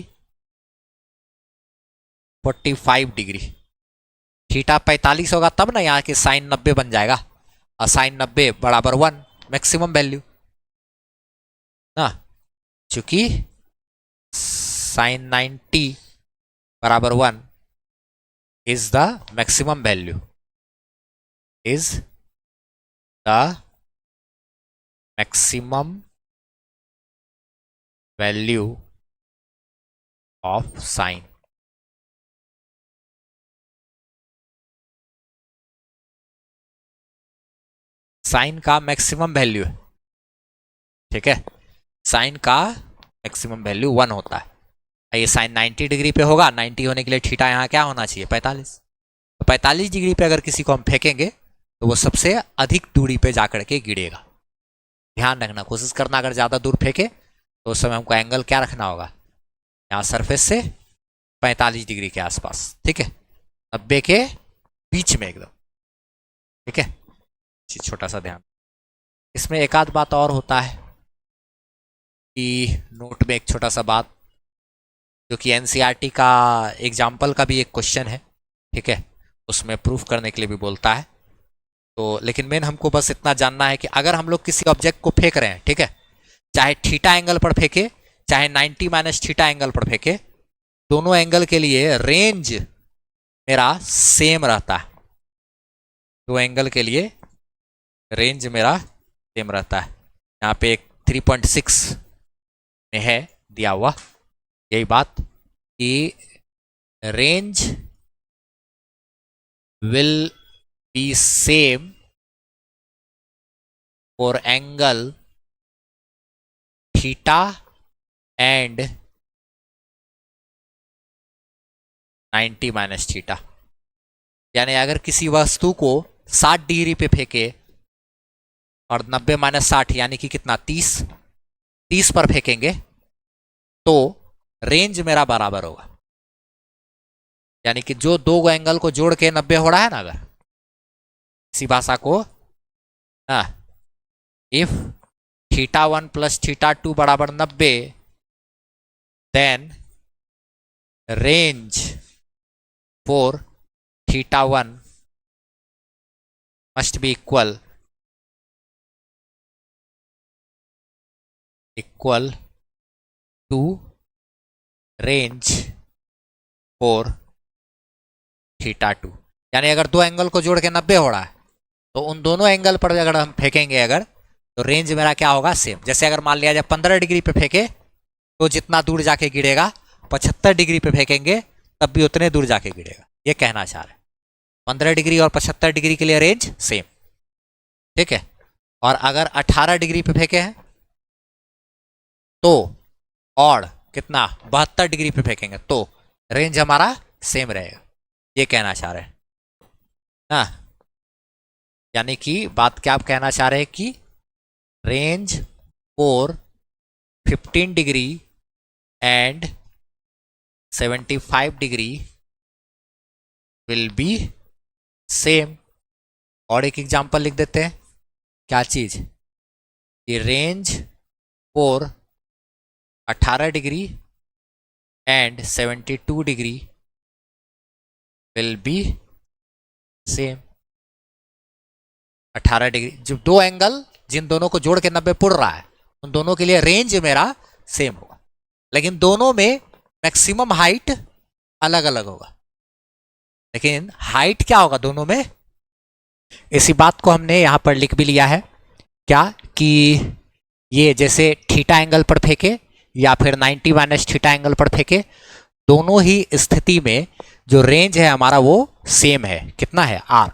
45 degree. Theta 45 होगा तब ना यहाँ के साइन 90 बन जाएगा, और साइन 90 बराबर 1 मैक्सिमम वैल्यू ना, चूंकि साइन 90 बराबर 1 is the maximum value, is the maximum value of sine. Sine का मैक्सिमम वैल्यू है, ठीक है, साइन का मैक्सिमम वैल्यू 1 होता है। ये साइन 90 डिग्री पे होगा, 90 होने के लिए थीटा यहाँ क्या होना चाहिए, 45। तो 45 डिग्री पे अगर किसी को हम फेंकेंगे तो वो सबसे अधिक दूरी पे जाकर के गिरेगा। ध्यान रखना, कोशिश करना अगर ज़्यादा दूर फेंके तो उस समय हमको एंगल क्या रखना होगा, यहाँ सरफेस से 45 डिग्री के आसपास, ठीक है, 90 के बीच में एकदम, ठीक है। छोटा सा ध्यान, इसमें एक आध बात और होता है कि नोट में एक छोटा सा बात, जो कि एनसीईआरटी का एग्जाम्पल का भी एक क्वेश्चन है, ठीक है, उसमें प्रूफ करने के लिए भी बोलता है। तो लेकिन मेन हमको बस इतना जानना है कि अगर हम लोग किसी ऑब्जेक्ट को फेंक रहे हैं, ठीक है, चाहे थीटा एंगल पर फेंके चाहे 90 माइनस थीटा एंगल पर फेंके, दोनों एंगल के लिए रेंज मेरा सेम रहता है। दो एंगल के लिए रेंज मेरा सेम रहता है। यहाँ पे एक 3.6 में है दिया हुआ यही बात कि range will be same for angle theta and 90 minus theta. यानी अगर किसी वस्तु को 60 डिग्री पे फेंके और 90 माइनस 60 यानी कि कितना 30 पर फेंकेंगे तो रेंज मेरा बराबर होगा। यानी कि जो दो एंगल को जोड़ के 90 हो रहा है ना, अगर इसी भाषा को ना, इफ θ1 प्लस θ2 बराबर 90, then range for θ1 must be equal to range for θ2। यानी अगर दो एंगल को जोड़ के 90 हो रहा है तो उन दोनों एंगल पर अगर हम फेंकेंगे अगर, तो रेंज मेरा क्या होगा, सेम। जैसे अगर मान लिया जाए 15 डिग्री पे फेंके तो जितना दूर जाके गिरेगा, 75 डिग्री पे फेंकेंगे तब भी उतने दूर जाके गिरेगा, ये कहना चाह रहे हैं। 15 डिग्री और 75 डिग्री के लिए रेंज सेम, ठीक है। और अगर 18 डिग्री पे फेंके हैं तो, और कितना 72 डिग्री पे फेंकेंगे तो रेंज हमारा सेम रहेगा, ये कहना चाह रहे हैं ना। यानी कि बात क्या आप कहना चाह रहे हैं कि range for 15 degree and 75 degree will be same. और एक एग्जांपल लिख देते हैं, क्या चीज, ये range for 18 degree and 72 degree will be same. 18 degree, जो दो एंगल जिन दोनों को जोड़ के 90 पुड़ रहा है उन दोनों के लिए रेंज मेरा सेम होगा, लेकिन दोनों में मैक्सिमम हाइट अलग अलग होगा। लेकिन हाइट क्या होगा दोनों में, इसी बात को हमने यहां पर लिख भी लिया है, क्या कि ये जैसे थीटा एंगल पर फेंके या फिर 90 माइनस थीटा एंगल पर फेंके, दोनों ही स्थिति में जो रेंज है हमारा वो सेम है, कितना है, r।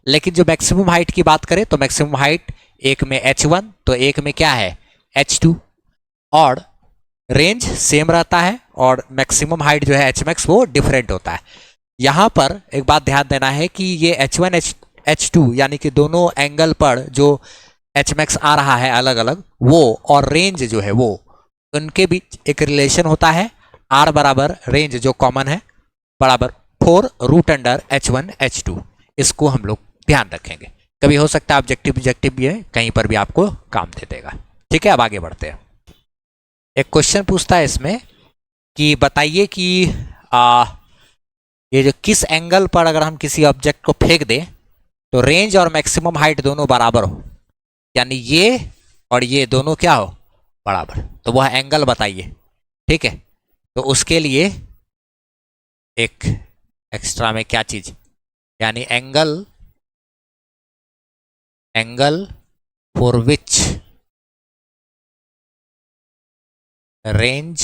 लेकिन जो मैक्सिमम हाइट की बात करें तो मैक्सिमम हाइट एक में h1 तो एक में क्या है h2, और रेंज सेम रहता है और मैक्सिमम हाइट जो है hmax वो डिफरेंट होता है। यहां पर एक बात ध्यान देना है कि ये h1 h2 यानी कि दोनों एंगल पर जो hmax आ रहा है अलग अलग, वो और रेंज जो है वो, उनके बीच एक रिलेशन होता है, r बराबर रेंज जो कॉमन है बराबर 4√h1 h2। इसको हम लोग ध्यान रखेंगे, कभी हो सकता है ऑब्जेक्टिव भी है, कहीं पर भी आपको काम दे देगा, ठीक है। अब आगे बढ़ते हैं। एक क्वेश्चन पूछता है इसमें कि बताइए कि ये जो किस एंगल पर अगर हम किसी ऑब्जेक्ट को फेंक दें तो रेंज और मैक्सिमम हाइट दोनों बराबर हो, यानी ये और ये दोनों क्या हो, बराबर। तो वह एंगल बताइए, ठीक है। तो उसके लिए एक एक्स्ट्रा में क्या चीज, यानी एंगल फॉर विच रेंज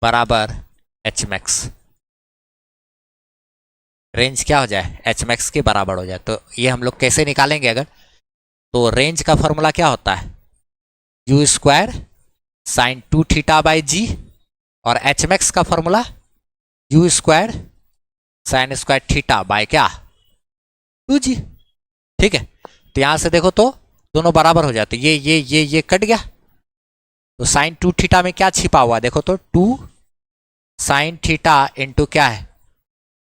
बराबर hmax, रेंज क्या हो जाए, hmax के बराबर हो जाए। तो ये हम लोग कैसे निकालेंगे अगर, तो रेंज का फॉर्मूला क्या होता है, u square sine 2 theta by g, और hmax का formula u square sine square theta by क्या 2g, ठीक है। तो यहां से देखो तो दोनों बराबर हो जाते, ये कट गया, तो साइन 2 थीटा में क्या छिपा हुआ देखो तो 2 साइन थीटा इंटू क्या है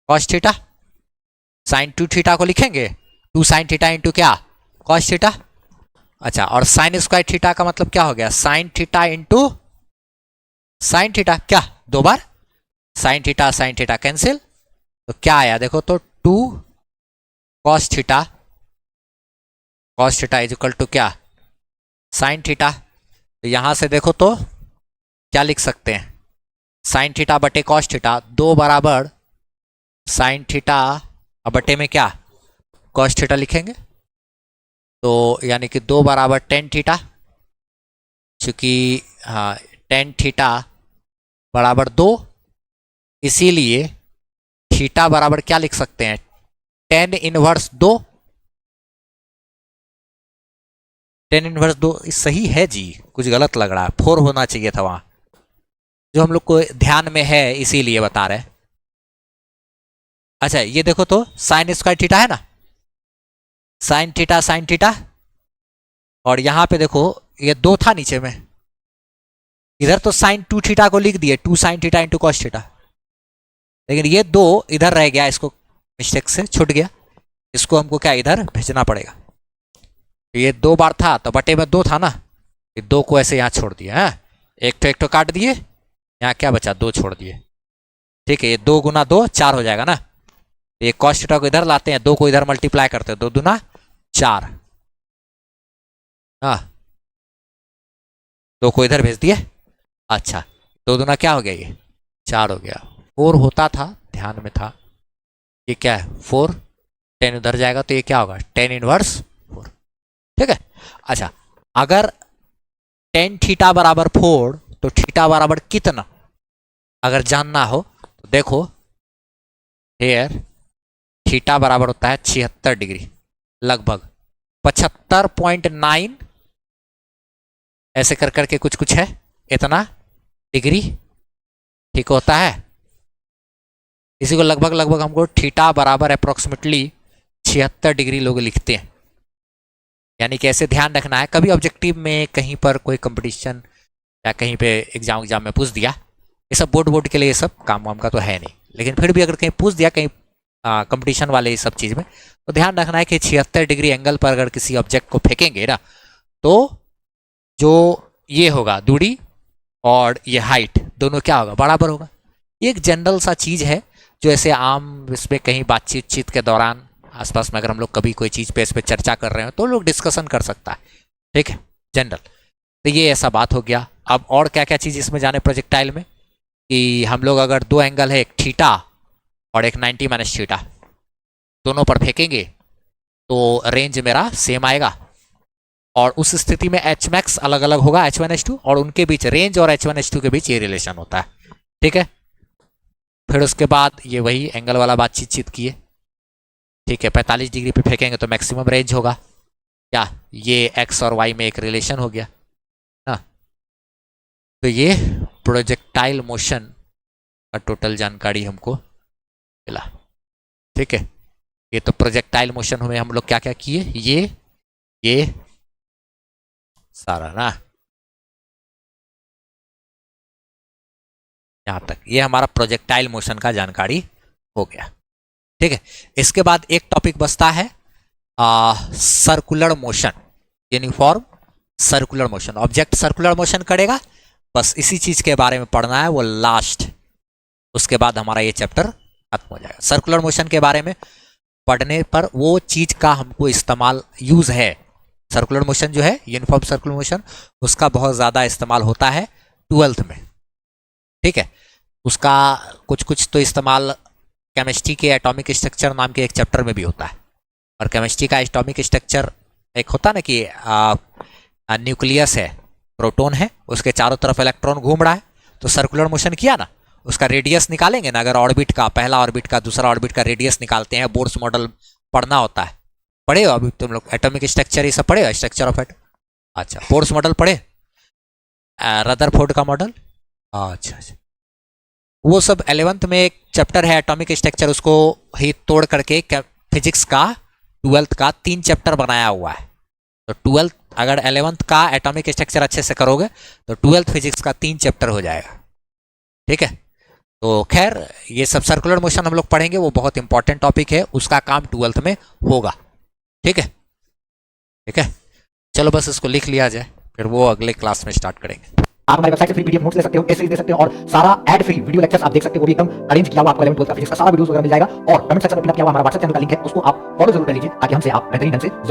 कॉस थीटा। साइन 2 थीटा को लिखेंगे 2 साइन थीटा इंटू क्या कॉस थीटा। अच्छा, और साइन स्क्वायर थीटा का मतलब क्या हो गया, sine theta into sine theta, क्या दो बार साइन थीटा कैंसिल, तो क्या आया देखो तो 2 cos theta is equal to क्या साइन थीटा। तो यहां से देखो तो क्या लिख सकते हैं, साइन थीटा बटे कॉस थीटा, 2 बराबर साइन थीटा बटे में क्या कॉस थीटा लिखेंगे, तो यानी कि 2 बराबर टेन थीटा, चूंकि हाँ टेन थीटा बराबर 2, इसीलिए थीटा बराबर क्या लिख सकते हैं, टेन इनवर्स 2, टेन इनवर्स 2 सही है जी, कुछ गलत लग रहा है, 4 होना चाहिए था वहां, जो हम लोग को ध्यान में है इसीलिए बता रहे। अच्छा ये देखो तो साइन स्क्वायर थीटा है ना, साइन थीटा, और यहां पे देखो ये 2 था नीचे में, इधर तो साइन 2 थीटा को लिख दिए 2 sine theta into cos theta, लेकिन ये 2 इधर रह गया, इसको मिस्टेक से छूट गया, इसको हमको क्या इधर भेजना पड़ेगा। तो ये 2 बार था तो बटे में 2 था ना, ये 2 को ऐसे यहाँ छोड़ दिया है, एक तो काट दिए, यहाँ क्या बचा 2 छोड़ दिए। ठीक है, ये 2 गुना 2 4 हो जाएगा ना, ये cos थीटा को इधर लाते हैं, 2 को इधर मल्टीप्लाई करते हैं, 2 दूना 4, हाँ 2 को इधर भेज दिए। अच्छा 2 दूना क्या हो गया, ये 4 हो गया। 4 होता था, ध्यान में था, ये क्या है 4, 10 उधर जाएगा तो ये क्या होगा 10 इनवर्स 4। ठीक है, अच्छा अगर टेन थीटा बराबर 4 तो थीटा बराबर कितना अगर जानना हो तो देखो, हेयर थीटा बराबर होता है 76 डिग्री, लगभग 75.9 ऐसे कर करके कुछ कुछ है इतना डिग्री, ठीक होता है। इसी को लगभग लगभग हमको थीटा बराबर अप्रोक्सीमेटली 76 डिग्री लोग लिखते हैं। यानी कि ऐसे ध्यान रखना है, कभी ऑब्जेक्टिव में कहीं पर कोई कंपटीशन या कहीं पे एग्जाम में पूछ दिया, ये सब बोर्ड के लिए ये सब काम वाम का तो है नहीं, लेकिन फिर भी अगर कहीं पूछ दिया कहीं कंपटीशन वाले सब चीज़ में, तो ध्यान रखना है कि 76 डिग्री एंगल पर अगर किसी ऑब्जेक्ट को फेंकेंगे ना, तो जो ये होगा दूरी और ये हाइट दोनों क्या होगा बराबर होगा। ये एक जनरल सा चीज़ है जो ऐसे आम इसमें कहीं बातचीत के दौरान आसपास में अगर हम लोग कभी कोई चीज़ पे इस पर चर्चा कर रहे हो तो लोग डिस्कशन कर सकता है। ठीक है, जनरल तो ये ऐसा बात हो गया। अब और क्या क्या चीज़ इसमें जाने प्रोजेक्टाइल में, कि हम लोग अगर 2 एंगल है, एक थीटा और एक 90 माइनस थीटा, दोनों पर फेंकेंगे तो रेंज मेरा सेम आएगा, और उस स्थिति में एच मैक्स अलग अलग होगा H1H2, और उनके बीच रेंज और H1H2 के बीच ये रिलेशन होता है। ठीक है, फिर उसके बाद ये वही एंगल वाला बातचीत किए। ठीक है, 45 डिग्री पे फेंकेंगे तो मैक्सिमम रेंज होगा, क्या ये एक्स और वाई में एक रिलेशन हो गया ना। तो ये प्रोजेक्टाइल मोशन का टोटल जानकारी हमको मिला। ठीक है, ये तो प्रोजेक्टाइल मोशन में हम लोग क्या क्या किए, ये सारा ना, यहां तक ये हमारा प्रोजेक्टाइल मोशन का जानकारी हो गया। ठीक है, इसके बाद एक टॉपिक बचता है circular motion, uniform circular motion. Object circular motion करेगा, बस इसी चीज के बारे में पढ़ना है, वो लास्ट, उसके बाद हमारा ये चैप्टर खत्म हो जाएगा। सर्कुलर मोशन के बारे में पढ़ने पर वो चीज का हमको इस्तेमाल यूज है, सर्कुलर मोशन जो है यूनिफॉर्म सर्कुलर मोशन, उसका बहुत ज्यादा इस्तेमाल होता है 12th में। ठीक है, उसका कुछ कुछ तो इस्तेमाल केमिस्ट्री के एटॉमिक स्ट्रक्चर नाम के एक चैप्टर में भी होता है। और केमिस्ट्री का एटॉमिक स्ट्रक्चर एक होता है ना कि न्यूक्लियस है, प्रोटॉन है, उसके चारों तरफ इलेक्ट्रॉन घूम रहा है, तो सर्कुलर मोशन किया ना, उसका रेडियस निकालेंगे ना, अगर ऑर्बिट का पहला ऑर्बिट का दूसरा ऑर्बिट का रेडियस निकालते हैं, बोर्स मॉडल पढ़ना होता है, पढ़े हो अभी तुम लोग एटॉमिक स्ट्रक्चर ये सब पढ़े हो, स्ट्रक्चर ऑफ एटम। अच्छा, बोर्स मॉडल पढ़े, रदरफोर्ड का मॉडल, अच्छा अच्छा, वो सब 11th में एक चैप्टर है एटॉमिक स्ट्रक्चर, उसको ही तोड़ करके फिजिक्स का 12th का 3 चैप्टर बनाया हुआ है। तो 12th अगर 11th का एटॉमिक स्ट्रक्चर अच्छे से करोगे तो 12th फिजिक्स का 3 चैप्टर हो जाएगा। ठीक है, तो खैर ये सब सर्कुलर मोशन हम लोग पढ़ेंगे, वो बहुत इंपॉर्टेंट टॉपिक है, उसका काम 12th में होगा। ठीक है, ठीक है, चलो बस इसको लिख लिया जाए, फिर वो अगले क्लास में स्टार्ट करेंगे। आप हमारी वेबसाइट से फ्री पीडीएफ नोट्स ले सकते हो, सीरीज दे सकते हो, और सारा एड फ्री वीडियो लेक्चर्स आप देख सकते हो, वो भी एकदम अरेंज किया हुआ आपको 11th 12th का फिजिक्स का सारा वीडियोस वगैरह मिल जाएगा। और कमेंट सेक्शन में पिन अप किया हुआ हमारा व्हाट्सएप चैनल का लिंक है, उसको आप फॉलो जरूर कर लीजिए ताकि हमसे आप बेहतरीन ढंग से जुड़